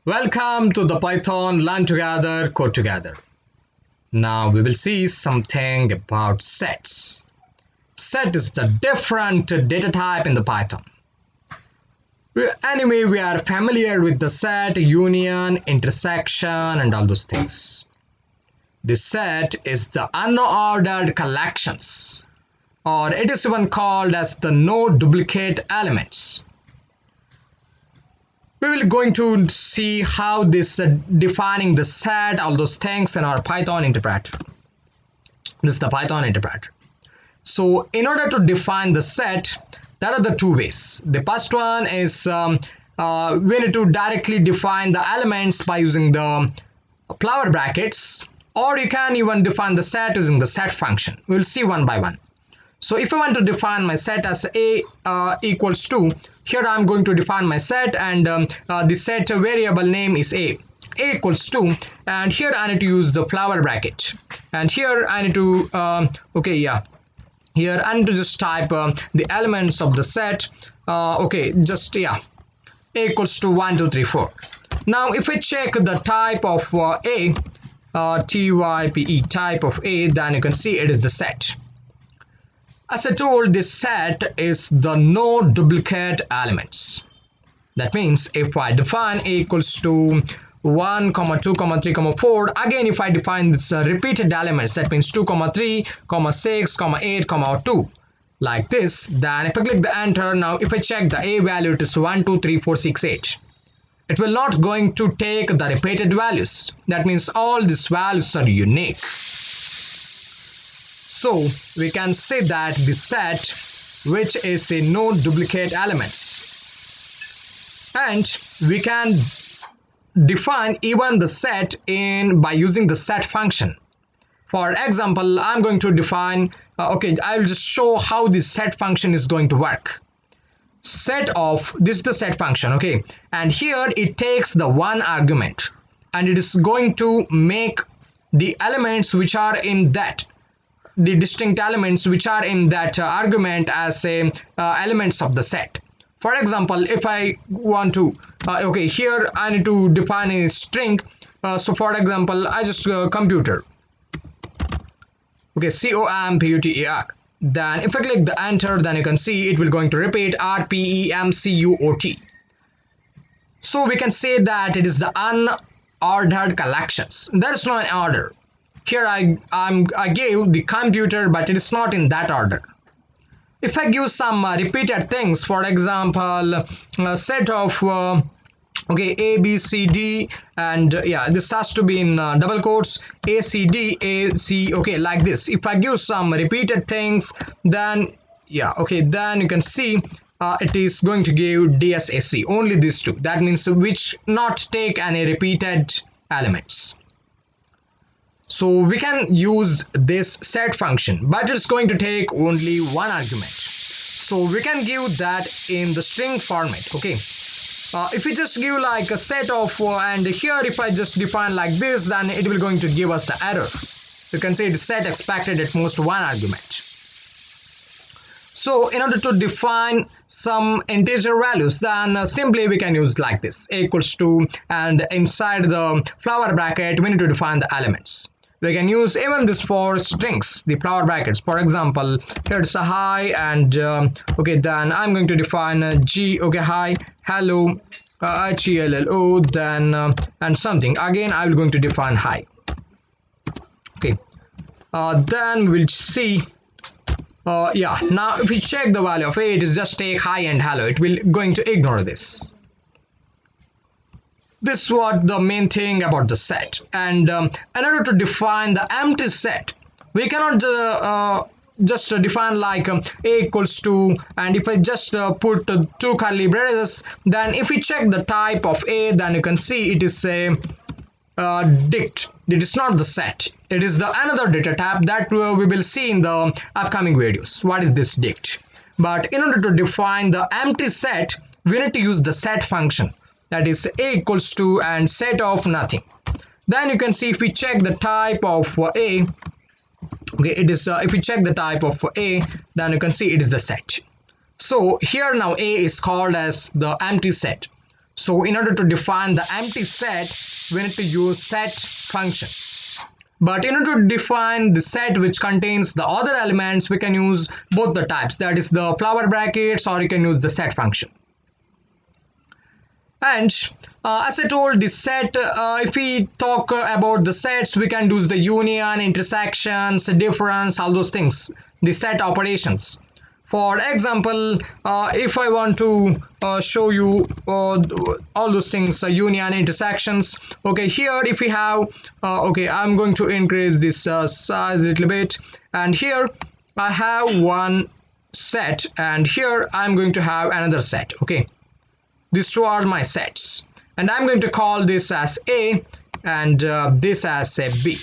Welcome to the Python Learn Together, Code Together. Now we will see something about sets. Set is the different data type in the Python. Anyway, we are familiar with the set, union, intersection and all those things. The set is the unordered collections, or it is even called as the no duplicate elements. We will going to see how this defining the set, all those things in our Python interpreter. This is the Python interpreter. So in order to define the set, there are the two ways. The first one is we need to directly define the elements by using the flower brackets, or you can even define the set using the set function. We will see one by one. So if I want to define my set as a equals to, here I am going to define my set, and the set variable name is a equals to, and here I need to use the flower bracket, and here I need to here I need to just type the elements of the set. A equals to 1 2 3 4. Now if I check the type of a type type of a, then you can see it is the set. As I told, this set is the no duplicate elements. That means if I define a equals to 1, 2, 3, 4, again if I define this repeated elements, that means 2, 3, 6, 8, 2, like this, then if I click the enter, now if I check the a value, it is 1, 2, 3, 4, 6, 8. It will not going to take the repeated values. That means all these values are unique. So we can say that the set, which is a no duplicate elements, and we can define even the set by using the set function. For example, I'm going to define I will just show how this set function is going to work. Set of, this is the set function, okay, and here it takes the one argument and it is going to make the elements which are in that, the distinct elements which are in that argument as elements of the set. For example, if I want to here I need to define a string, so for example I just computer, COMPUTER. Then if I click the enter, then you can see it will going to repeat RPEMCUOT. So we can say that it is the unordered collections. There is no order. Here I gave the computer, but it is not in that order. If I give some repeated things, for example, a set of A, B, C, D, and this has to be in double quotes, A, C, D, A, C, like this. If I give some repeated things, then then you can see it is going to give DSAC, only these two. That means which not take any repeated elements. So we can use this set function, but it's going to take only one argument. So we can give that in the string format, if we just give like a set of and here if I just define like this, then it will going to give us the error. You can say the set expected at most one argument. So in order to define some integer values, then simply we can use like this, a equals to, and inside the flower bracket we need to define the elements. We can use even this for strings, the flower brackets. For example, here it's a hi, and then I'm going to define hi, hello, HELLO, then and something. Again, I'm going to define hi. Then we'll see. Now if we check the value of a, it is just take hi and hello. It will going to ignore this. This is what the main thing about the set. And in order to define the empty set, we cannot just define like a equals to, and if I just put two curly braces, then if we check the type of a, then you can see it is a dict. It is not the set. It is the another data type that we will see in the upcoming videos. What is this dict? But in order to define the empty set, we need to use the set function. That is a equals to and set of nothing. Then you can see if we check the type of a, it is if we check the type of a, then you can see it is the set. So here now a is called as the empty set. So in order to define the empty set, we need to use set function. But in order to define the set which contains the other elements, we can use both the types, that is the flower brackets, or you can use the set function. And as I told, the set, if we talk about the sets, we can do the union, intersections, difference, all those things, the set operations. For example, if I want to show you all those things, union, intersections. Okay, here if we have, okay, I'm going to increase this size a little bit, and here I have one set, and here I'm going to have another set. Okay, these two are my sets, and I'm going to call this as A and this as a B.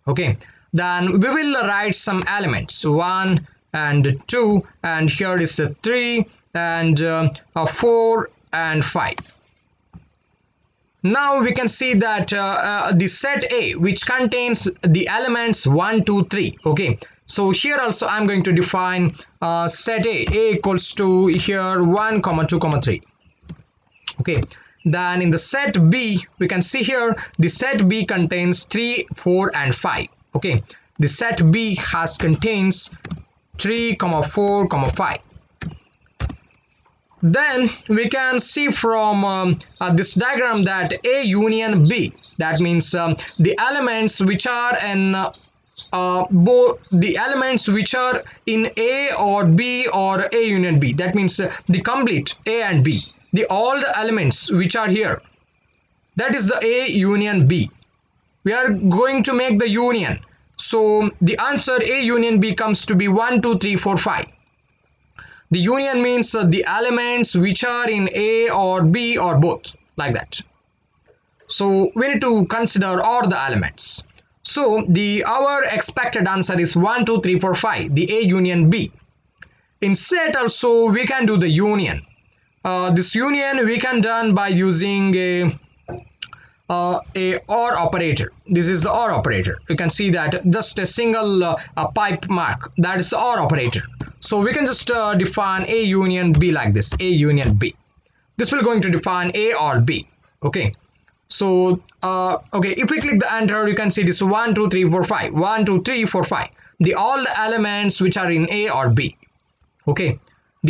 Okay, then we will write some elements, 1 and 2, and here is a 3 and 4 and 5. Now we can see that the set A, which contains the elements 1, 2, 3. Okay, so here also I'm going to define set A equals to here 1, 2, 3. Okay, then in the set B, we can see here the set B contains 3, 4 and 5. Okay, the set B has contains 3, 4, 5. Then we can see from this diagram that A union B, that means the elements which are in both the elements which are in A or B or A union B, that means the complete A and B, all the elements which are here, that is the A union B. We are going to make the union. So the answer A union B comes to be 1, 2, 3, 4, 5. The union means the elements which are in A or B or both, like that. So we need to consider all the elements. So our expected answer is 1, 2, 3, 4, 5, the A union B. In set also we can do the union. This union we can done by using a OR operator. This is the OR operator. You can see that just a single pipe mark, that is the OR operator. So we can just define A union B like this, A union B. This will going to define A or B. Okay, so okay, if we click the enter, you can see this 1, 2, 3, 4, 5, 1, 2, 3, 4, 5, all the elements which are in A or B. Okay,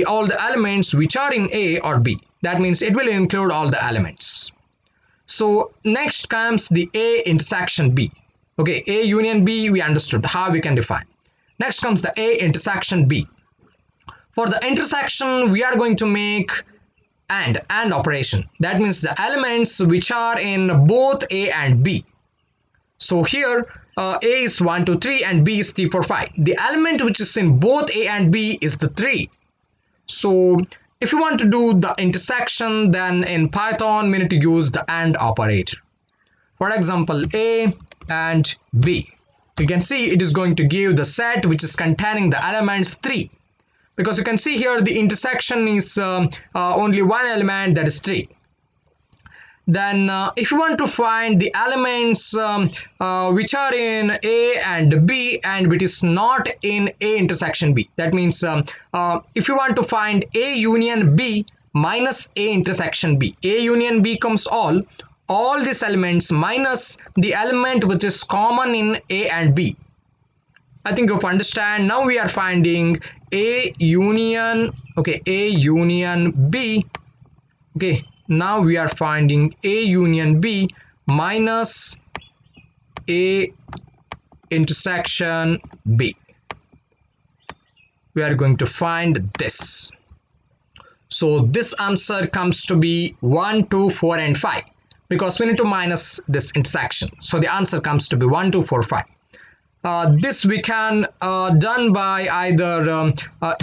all the elements which are in A or B, that means it will include all the elements. So next comes the A intersection B. Okay, A union B we understood how we can define. Next comes the A intersection B. For the intersection we are going to make AND operation. That means the elements which are in both A and B. So here A is 1, 2, 3 and B is 3, 4, 5. The element which is in both A and B is the 3. So if you want to do the intersection, then in Python we need to use the AND operator. For example, A and B. You can see it is going to give the set which is containing the elements 3. Because you can see here the intersection is only one element, that is 3. Then if you want to find the elements which are in A and B and which is not in A intersection B, that means if you want to find A union B minus A intersection B, A union B comes all these elements minus the element which is common in A and B. I think you understand. Now we are finding A union, okay, A union B. Okay, now we are finding A union B minus A intersection B. We are going to find this. So this answer comes to be 1, 2, 4 and 5, because we need to minus this intersection. So the answer comes to be 1, 2, 4, 5. This we can done by either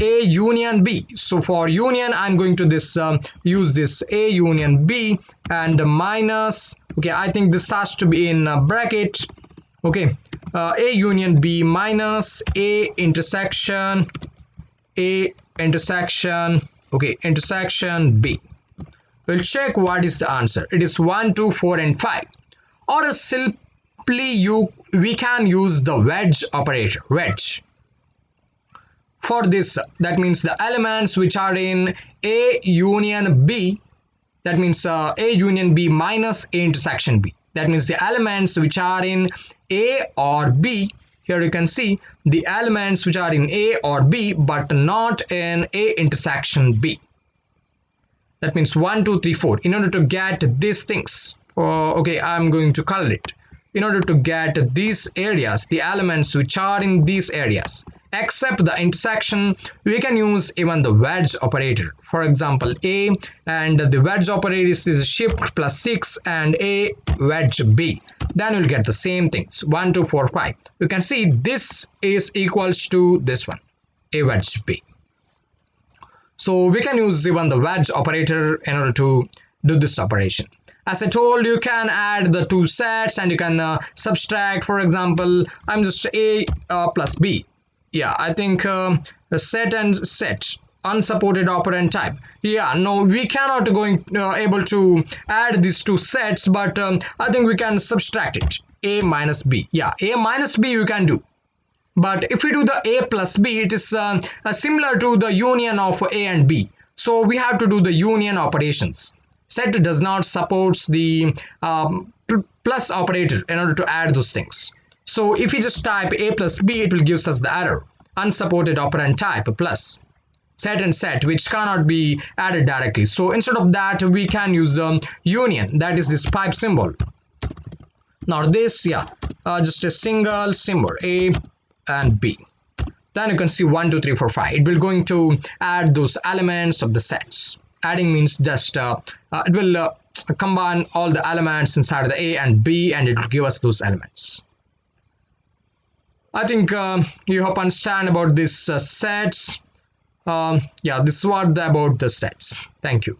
A union B. So for union I'm going to use this A union B and minus, okay, I think this has to be in bracket. Okay, A union B minus A intersection okay, intersection B. We'll check what is the answer. It is 1, 2, 4 and 5. Or a simply we can use the wedge operator, wedge. For this, that means the elements which are in A union B, That means A union B minus A intersection B. That means the elements which are in A or B, here you can see the elements which are in A or B but not in A intersection B. That means 1, 2, 3, 4. In order to get these things, okay, I'm going to color it. In order to get these areas, the elements which are in these areas, except the intersection, we can use even the wedge operator. For example, A and the wedge operator is shift plus 6 and A wedge B. Then you'll get the same things, 1, 2, 4, 5. You can see this is equals to this one, A wedge B. So we can use even the wedge operator in order to do this operation. As I told, you can add the two sets and you can subtract. For example, I'm just A plus B. Yeah, I think the set and set unsupported operand type. Yeah, no, we cannot able to add these two sets, but I think we can subtract it. A minus B. Yeah, A minus B you can do. But if we do the A plus B, it is similar to the union of A and B. So we have to do the union operations. Set does not support the plus operator in order to add those things. So if we just type A plus B, it will give us the error. Unsupported operand type plus set and set, which cannot be added directly. So instead of that, we can use union, that is this pipe symbol. Now this, yeah, just a single symbol, A and B. Then you can see 1, 2, 3, 4, 5. It will going to add those elements of the sets. Adding means just it will combine all the elements inside of the A and B, and it will give us those elements. I think you hope understand about this sets. Yeah, this is what about the sets. Thank you.